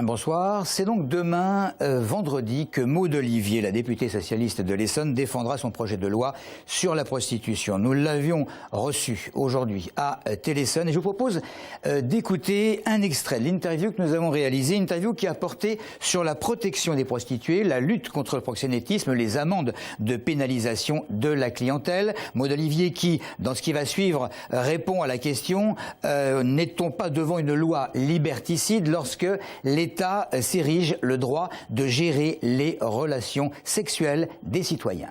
Bonsoir. C'est donc demain, vendredi, que Maud Olivier, la députée socialiste de l'Essonne, défendra son projet de loi sur la prostitution. Nous l'avions reçu aujourd'hui à Téléson et je vous propose d'écouter un extrait de l'interview que nous avons réalisée, une interview qui a porté sur la protection des prostituées, la lutte contre le proxénétisme, les amendes de pénalisation de la clientèle. Maud Olivier qui, dans ce qui va suivre, répond à la question n'est-on pas devant une loi liberticide lorsque l'État s'érige le droit de gérer les relations sexuelles des citoyens?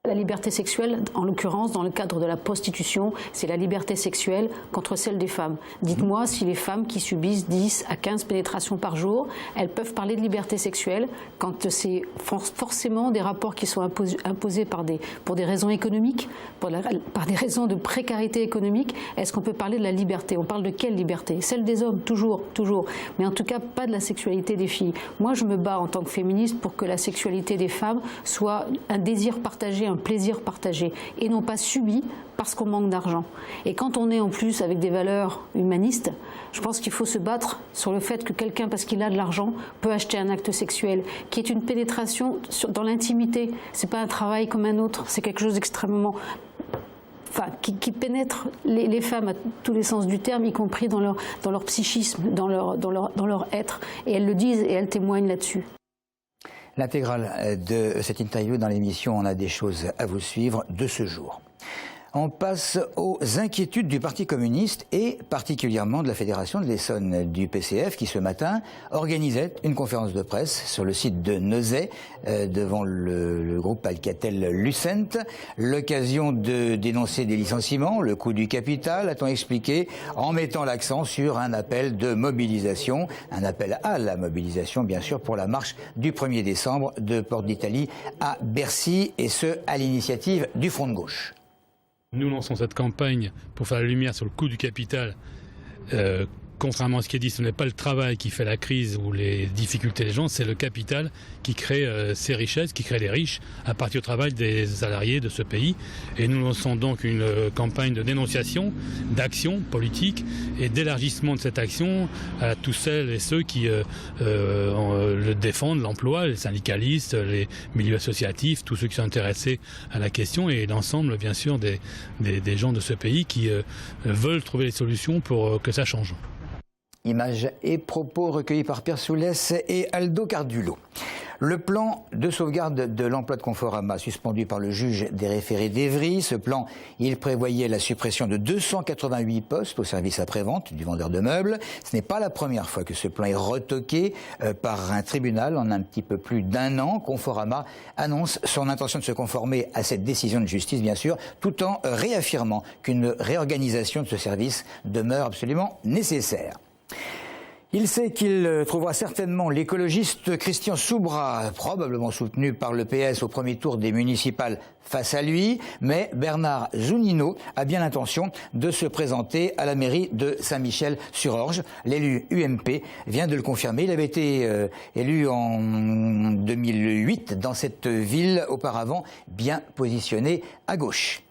La liberté sexuelle, en l'occurrence, dans le cadre de la prostitution, c'est la liberté sexuelle contre celle des femmes. Dites-moi si les femmes qui subissent 10 à 15 pénétrations par jour, elles peuvent parler de liberté sexuelle quand c'est forcément des rapports qui sont imposés pour des raisons économiques, par des raisons de précarité économique. Est-ce qu'on peut parler de la liberté? On parle de quelle liberté? Celle des hommes, toujours, toujours. Mais en tout cas, pas de la sexualité des filles. Moi, je me bats en tant que féministe pour que la sexualité des femmes soit un désir partagé, un plaisir partagé et non pas subi parce qu'on manque d'argent. Et quand on est en plus avec des valeurs humanistes, je pense qu'il faut se battre sur le fait que quelqu'un, parce qu'il a de l'argent, peut acheter un acte sexuel qui est une pénétration dans l'intimité. C'est pas un travail comme un autre, c'est quelque chose d'extrêmement... qui pénètre les femmes à tous les sens du terme, y compris dans leur psychisme, dans leur être. Et elles le disent et elles témoignent là-dessus. L'intégrale de cette interview dans l'émission On a des choses à vous suivre de ce jour. On passe aux inquiétudes du Parti communiste et particulièrement de la Fédération de l'Essonne du PCF qui ce matin organisait une conférence de presse sur le site de Neuzay devant le groupe Alcatel-Lucent. L'occasion de dénoncer des licenciements, le coût du capital, a-t-on expliqué, en mettant l'accent sur un appel de mobilisation, un appel à la mobilisation bien sûr pour la marche du 1er décembre de Porte d'Italie à Bercy et ce à l'initiative du Front de gauche. Nous lançons cette campagne pour faire la lumière sur le coût du capital. Contrairement à ce qui est dit, ce n'est pas le travail qui fait la crise ou les difficultés des gens, c'est le capital qui crée ces richesses, qui crée les riches à partir du travail des salariés de ce pays. Et nous lançons donc une campagne de dénonciation, d'action politique et d'élargissement de cette action à tous celles et ceux qui le défendent, l'emploi, les syndicalistes, les milieux associatifs, tous ceux qui sont intéressés à la question et l'ensemble bien sûr des gens de ce pays qui veulent trouver des solutions pour que ça change. Images et propos recueillis par Pierre Soulès et Aldo Cardulo. Le plan de sauvegarde de l'emploi de Conforama suspendu par le juge des référés d'Evry. Ce plan, il prévoyait la suppression de 288 postes au service après-vente du vendeur de meubles. Ce n'est pas la première fois que ce plan est retoqué par un tribunal en un petit peu plus d'un an. Conforama annonce son intention de se conformer à cette décision de justice, bien sûr, tout en réaffirmant qu'une réorganisation de ce service demeure absolument nécessaire. Il sait qu'il trouvera certainement l'écologiste Christian Soubra, probablement soutenu par le PS au premier tour des municipales, face à lui, mais Bernard Zunino a bien l'intention de se présenter à la mairie de Saint-Michel-sur-Orge. L'élu UMP vient de le confirmer. Il avait été élu en 2008 dans cette ville, auparavant bien positionné à gauche.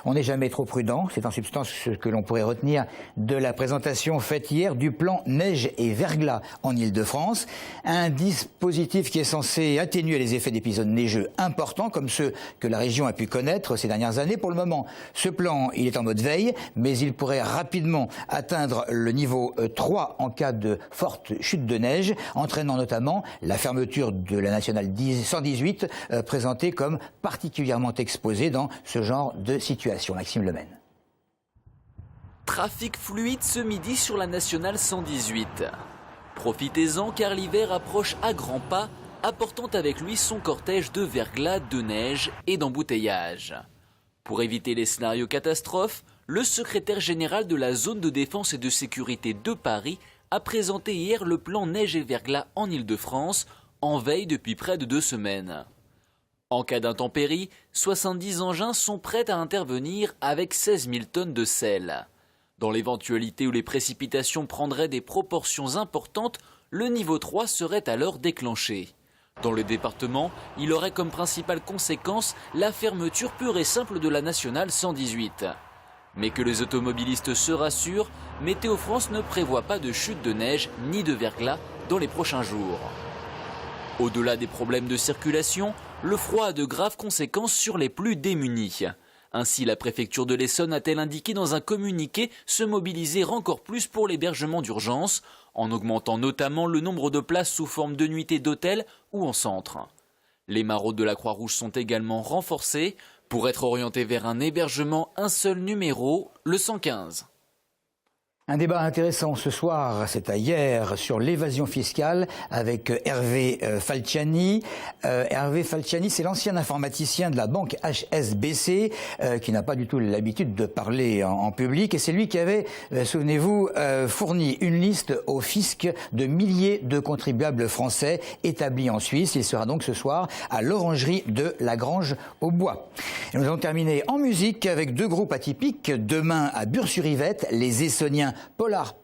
On n'est jamais trop prudent, c'est en substance ce que l'on pourrait retenir de la présentation faite hier du plan neige et verglas en Île-de-France. Un dispositif qui est censé atténuer les effets d'épisodes neigeux importants comme ceux que la région a pu connaître ces dernières années. Pour le moment, ce plan il est en mode veille, mais il pourrait rapidement atteindre le niveau 3 en cas de forte chute de neige, entraînant notamment la fermeture de la nationale 118, présentée comme particulièrement exposée dans ce genre de situation. Maxime Lemaine. Trafic fluide ce midi sur la nationale 118. Profitez-en car l'hiver approche à grands pas, apportant avec lui son cortège de verglas, de neige et d'embouteillages. Pour éviter les scénarios catastrophes, le secrétaire général de la zone de défense et de sécurité de Paris a présenté hier le plan neige et verglas en Île-de-France, en veille depuis près de 2 semaines. En cas d'intempérie, 70 engins sont prêts à intervenir avec 16 000 tonnes de sel. Dans l'éventualité où les précipitations prendraient des proportions importantes, le niveau 3 serait alors déclenché. Dans le département, il aurait comme principale conséquence la fermeture pure et simple de la nationale 118. Mais que les automobilistes se rassurent, Météo France ne prévoit pas de chute de neige ni de verglas dans les prochains jours. Au-delà des problèmes de circulation, le froid a de graves conséquences sur les plus démunis. Ainsi, la préfecture de l'Essonne a-t-elle indiqué dans un communiqué se mobiliser encore plus pour l'hébergement d'urgence, en augmentant notamment le nombre de places sous forme de nuitées d'hôtel ou en centre. Les maraudes de la Croix-Rouge sont également renforcées. Pour être orienté vers un hébergement, un seul numéro, le 115. Un débat intéressant ce soir, c'était hier, sur l'évasion fiscale avec Hervé Falciani. Hervé Falciani, c'est l'ancien informaticien de la banque HSBC qui n'a pas du tout l'habitude de parler en public. Et c'est lui qui avait, souvenez-vous, fourni une liste au fisc de milliers de contribuables français établis en Suisse. Il sera donc ce soir à l'orangerie de La Grange-aux-Bois. Et nous allons terminer en musique avec deux groupes atypiques. Demain à Bure-sur-Yvette, les Essoniens Polar,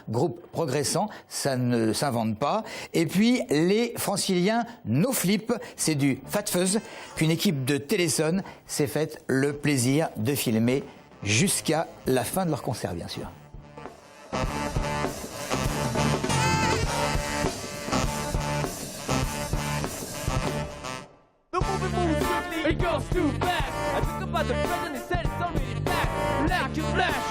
groupe progressant, ça ne s'invente pas. Et puis les franciliens No Flip, c'est du Fat Fuzz qu'une équipe de Téléson s'est faite le plaisir de filmer jusqu'à la fin de leur concert, bien sûr.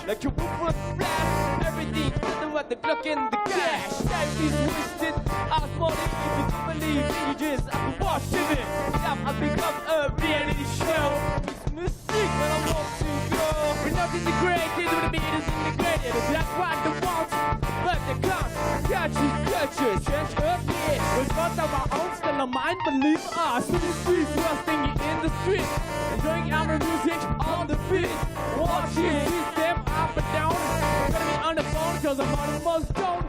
Like you will flash, everything nothing but the clock and the cash. Time is wasted, ask for it if you don't believe it, you just have to watch it. Now I become a reality show. It's mystique when I want to go. We're not integrated with the meters integrated. That's what they want, but they can't. Catch it, change up, yeah. We've got our own stellar mind, believe us. In the streets, we're singing in the streets. Enjoying our music on the beat. Watch it, system up and down. Gotta be on the phone cause I'm on the most stone.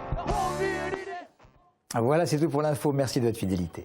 Voilà, c'est tout pour l'info. Merci de votre fidélité.